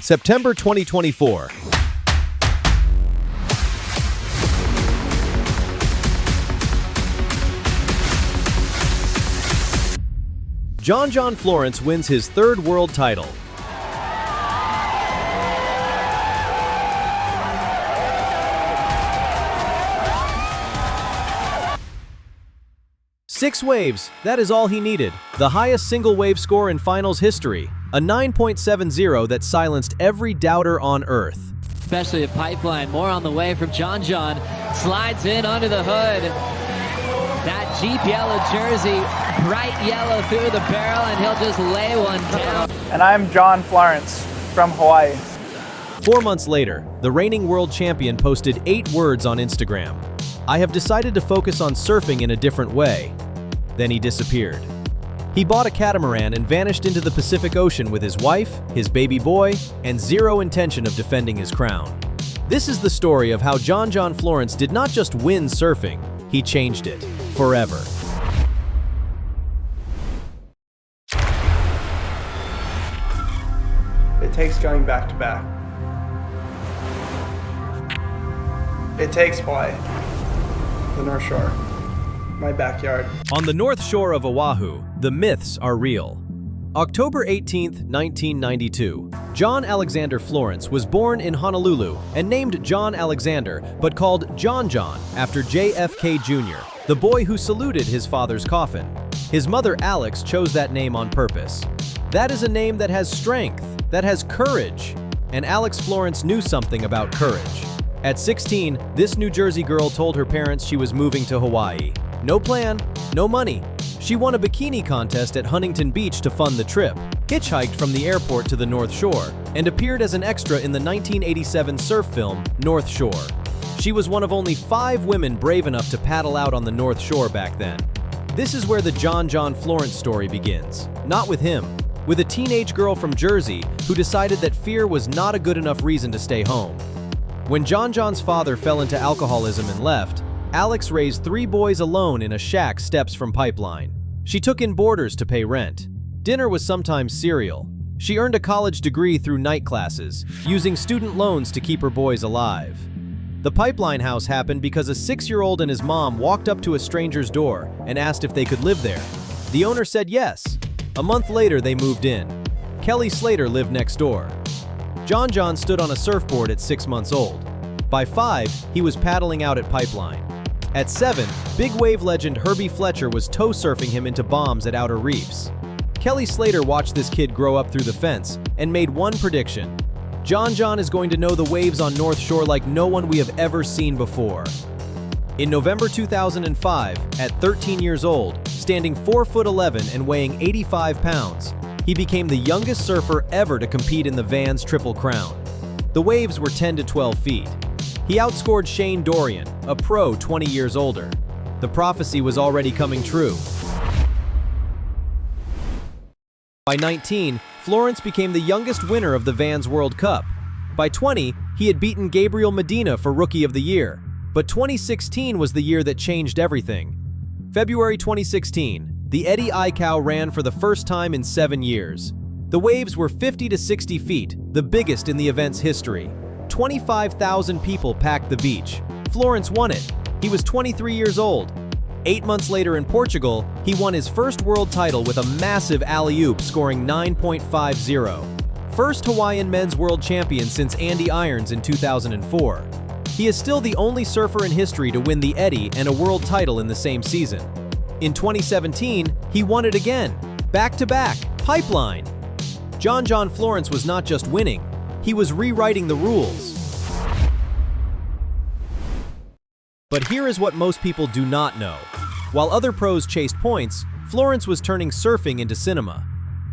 September 2024. John Florence wins his third world title. Six waves, that is all he needed. The highest single wave score in finals history. A 9.70 that silenced every doubter on earth. Especially a pipeline, more on the way from John. Slides in under the hood. That Jeep yellow jersey, bright yellow through the barrel, and he'll just lay one down. And I'm John Florence from Hawaii. 4 months later, the reigning world champion posted 8 words on Instagram. I have decided to focus on surfing in a different way. Then he disappeared. He bought a catamaran and vanished into the Pacific Ocean with his wife, his baby boy, and zero intention of defending his crown. This is the story of how John Florence did not just win surfing, he changed it forever. It takes going back to back. It takes Hawaii, the North Shore, my backyard. On the North Shore of Oahu, the myths are real. October 18, 1992, John Alexander Florence was born in Honolulu and named John Alexander, but called John after JFK Jr., the boy who saluted his father's coffin. His mother Alex chose that name on purpose. That is a name that has strength, that has courage, and Alex Florence knew something about courage. At 16, this New Jersey girl told her parents she was moving to Hawaii. No plan, no money. She won a bikini contest at Huntington Beach to fund the trip, hitchhiked from the airport to the North Shore, and appeared as an extra in the 1987 surf film, North Shore. She was one of only 5 women brave enough to paddle out on the North Shore back then. This is where the John Florence story begins. Not with him, with a teenage girl from Jersey who decided that fear was not a good enough reason to stay home. When John's father fell into alcoholism and left, Alex raised 3 boys alone in a shack steps from Pipeline. She took in boarders to pay rent. Dinner was sometimes cereal. She earned a college degree through night classes, using student loans to keep her boys alive. The Pipeline house happened because a 6-year-old and his mom walked up to a stranger's door and asked if they could live there. The owner said yes. A month later, they moved in. Kelly Slater lived next door. John stood on a surfboard at 6 months old. By 5, he was paddling out at Pipeline. At 7, big wave legend Herbie Fletcher was tow surfing him into bombs at outer reefs. Kelly Slater watched this kid grow up through the fence and made one prediction. John is going to know the waves on North Shore like no one we have ever seen before. In November 2005, at 13 years old, standing 4'11" and weighing 85 pounds, he became the youngest surfer ever to compete in the Vans Triple Crown. The waves were 10 to 12 feet. He outscored Shane Dorian, a pro 20 years older. The prophecy was already coming true. By 19, Florence became the youngest winner of the Vans World Cup. By 20, he had beaten Gabriel Medina for Rookie of the Year. But 2016 was the year that changed everything. February 2016, the Eddie Aikau ran for the first time in 7 years. The waves were 50 to 60 feet, the biggest in the event's history. 25,000 people packed the beach. Florence won it. He was 23 years old. 8 months later in Portugal, he won his first world title with a massive alley-oop, scoring 9.50. First Hawaiian men's world champion since Andy Irons in 2004. He is still the only surfer in history to win the Eddie and a world title in the same season. In 2017, he won it again, back-to-back, Pipeline. John Florence was not just winning, he was rewriting the rules. But here is what most people do not know. While other pros chased points, Florence was turning surfing into cinema.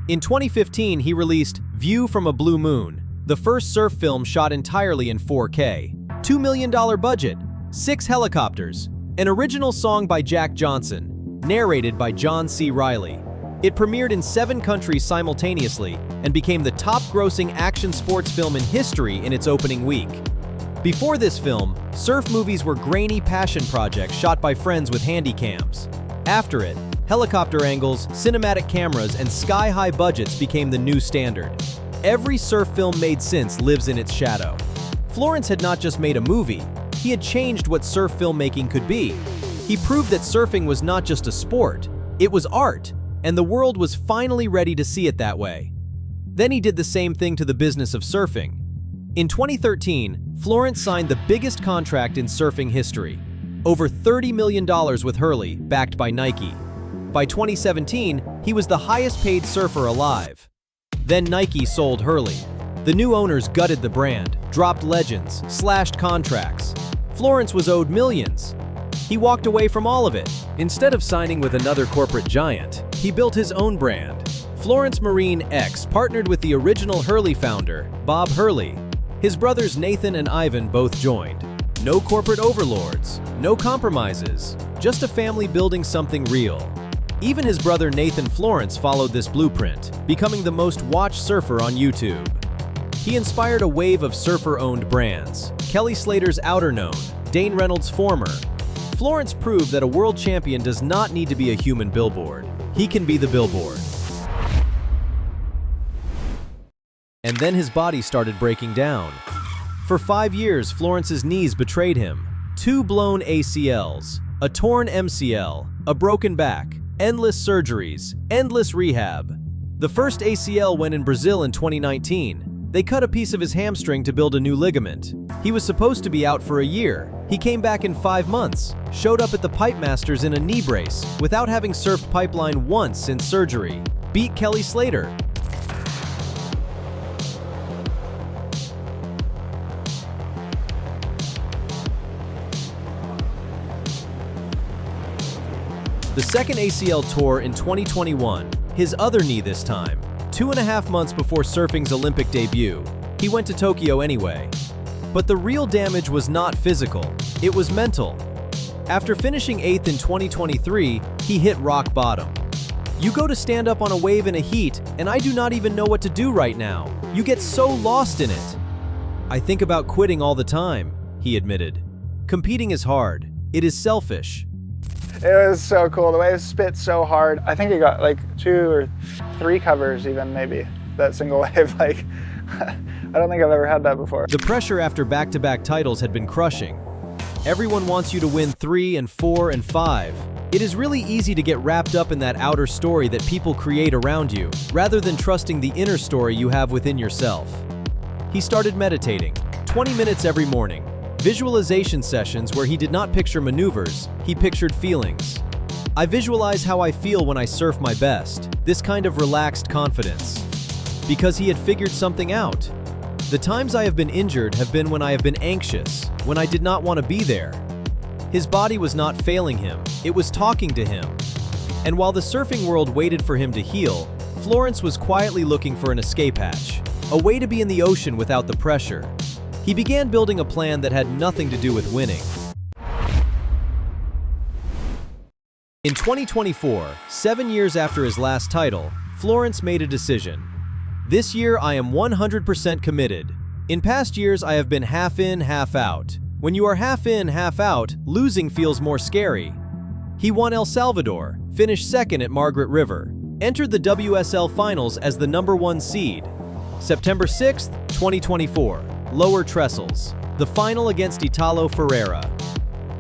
In 2015, he released View from a Blue Moon, the first surf film shot entirely in 4K. $2 million budget, 6 helicopters, an original song by Jack Johnson, narrated by John C. Reilly. It premiered in 7 countries simultaneously and became the top-grossing action sports film in history in its opening week. Before this film, surf movies were grainy passion projects shot by friends with handycams. After it, helicopter angles, cinematic cameras, and sky-high budgets became the new standard. Every surf film made since lives in its shadow. Florence had not just made a movie, he had changed what surf filmmaking could be. He proved that surfing was not just a sport, it was art, and the world was finally ready to see it that way. Then he did the same thing to the business of surfing. In 2013, Florence signed the biggest contract in surfing history, over $30 million with Hurley, backed by Nike. By 2017, he was the highest-paid surfer alive. Then Nike sold Hurley. The new owners gutted the brand, dropped legends, slashed contracts. Florence was owed millions. He walked away from all of it. Instead of signing with another corporate giant, he built his own brand. Florence Marine X partnered with the original Hurley founder, Bob Hurley. His brothers Nathan and Ivan both joined. No corporate overlords, no compromises, just a family building something real. Even his brother Nathan Florence followed this blueprint, becoming the most watched surfer on YouTube. He inspired a wave of surfer-owned brands. Kelly Slater's Outer Known, Dane Reynolds' Former. Florence proved that a world champion does not need to be a human billboard. He can be the billboard. And then his body started breaking down. For 5 years, Florence's knees betrayed him. 2 blown ACLs, a torn MCL, a broken back, endless surgeries, endless rehab. The first ACL went in Brazil in 2019. They cut a piece of his hamstring to build a new ligament. He was supposed to be out for a year. He came back in 5 months, showed up at the Pipe Masters in a knee brace, without having surfed pipeline once since surgery. Beat Kelly Slater. The second ACL tore in 2021, his other knee this time. 2.5 months before surfing's Olympic debut, he went to Tokyo anyway. But the real damage was not physical, it was mental. After finishing 8th in 2023, he hit rock bottom. You go to stand up on a wave in a heat, and I do not even know what to do right now. You get so lost in it. I think about quitting all the time, he admitted. Competing is hard. It is selfish. It was so cool. The wave spit so hard. I think it got like 2 or 3 covers even, maybe, that single wave. Like, I don't think I've ever had that before. The pressure after back-to-back titles had been crushing. Everyone wants you to win 3 and 4 and 5. It is really easy to get wrapped up in that outer story that people create around you, rather than trusting the inner story you have within yourself. He started meditating, 20 minutes every morning. Visualization sessions where he did not picture maneuvers, he pictured feelings. I visualize how I feel when I surf my best, this kind of relaxed confidence. Because he had figured something out. The times I have been injured have been when I have been anxious, when I did not want to be there. His body was not failing him, it was talking to him. And while the surfing world waited for him to heal, Florence was quietly looking for an escape hatch, a way to be in the ocean without the pressure. He began building a plan that had nothing to do with winning. In 2024, 7 years after his last title, Florence made a decision. This year, I am 100% committed. In past years, I have been half in, half out. When you are half in, half out, losing feels more scary. He won El Salvador, finished second at Margaret River, entered the WSL Finals as the #1 seed. September 6th, 2024. Lower Trestles, the final against Italo Ferreira.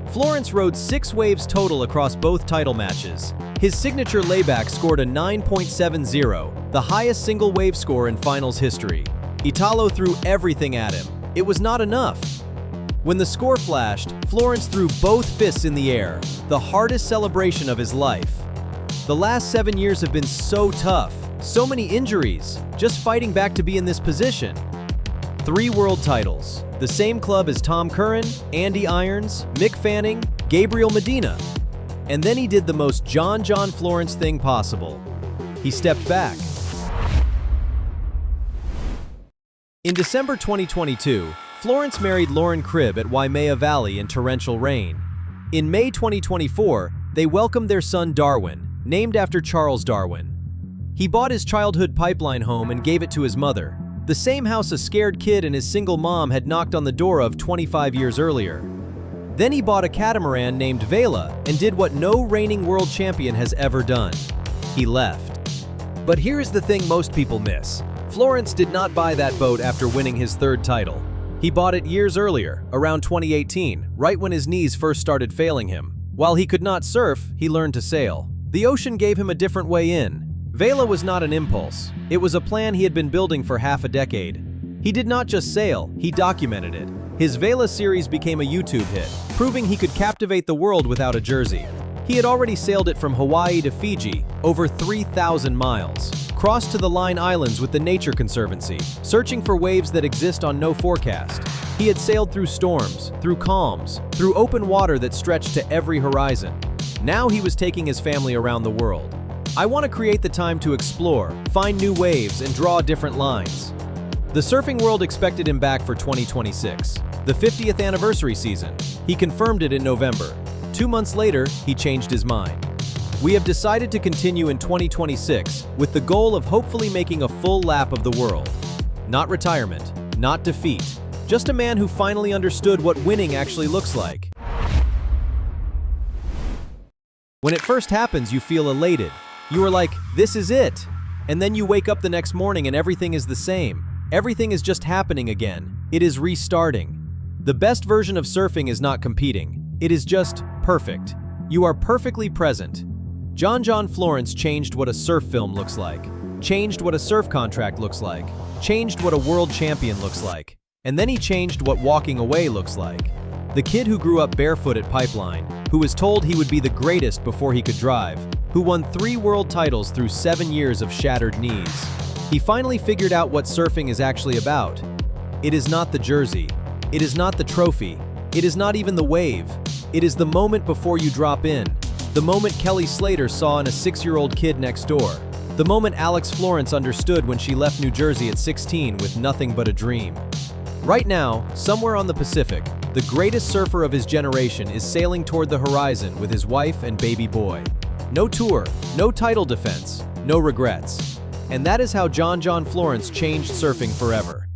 Florence rode 6 waves total across both title matches. His signature layback scored a 9.70, the highest single wave score in finals history. Italo threw everything at him. It was not enough. When the score flashed, Florence threw both fists in the air, the hardest celebration of his life. The last 7 years have been so tough, so many injuries, just fighting back to be in this position. 3 world titles, the same club as Tom Curran, Andy Irons, Mick Fanning, Gabriel Medina. And then he did the most John Florence thing possible. He stepped back. In December 2022, Florence married Lauren Cribb at Waimea Valley in torrential rain. In May 2024, they welcomed their son Darwin, named after Charles Darwin. He bought his childhood pipeline home and gave it to his mother, the same house a scared kid and his single mom had knocked on the door of 25 years earlier. Then he bought a catamaran named Vela and did what no reigning world champion has ever done. He left. But here is the thing most people miss. Florence did not buy that boat after winning his third title. He bought it years earlier, around 2018, right when his knees first started failing him. While he could not surf, he learned to sail. The ocean gave him a different way in. Vela was not an impulse. It was a plan he had been building for half a decade. He did not just sail, he documented it. His Vela series became a YouTube hit, proving he could captivate the world without a jersey. He had already sailed it from Hawaii to Fiji, over 3,000 miles, crossed to the Line Islands with the Nature Conservancy, searching for waves that exist on no forecast. He had sailed through storms, through calms, through open water that stretched to every horizon. Now he was taking his family around the world. I want to create the time to explore, find new waves, and draw different lines. The surfing world expected him back for 2026, the 50th anniversary season. He confirmed it in November. 2 months later, he changed his mind. We have decided to continue in 2026 with the goal of hopefully making a full lap of the world. Not retirement, not defeat, just a man who finally understood what winning actually looks like. When it first happens, you feel elated. You are like, this is it. And then you wake up the next morning and everything is the same. Everything is just happening again. It is restarting. The best version of surfing is not competing. It is just perfect. You are perfectly present. John Florence changed what a surf film looks like, changed what a surf contract looks like, changed what a world champion looks like, and then he changed what walking away looks like. The kid who grew up barefoot at Pipeline, who was told he would be the greatest before he could drive, who won 3 world titles through 7 years of shattered knees. He finally figured out what surfing is actually about. It is not the jersey. It is not the trophy. It is not even the wave. It is the moment before you drop in. The moment Kelly Slater saw in a 6-year-old kid next door. The moment Alex Florence understood when she left New Jersey at 16 with nothing but a dream. Right now, somewhere on the Pacific, the greatest surfer of his generation is sailing toward the horizon with his wife and baby boy. No tour, no title defense, no regrets. And that is how John Florence changed surfing forever.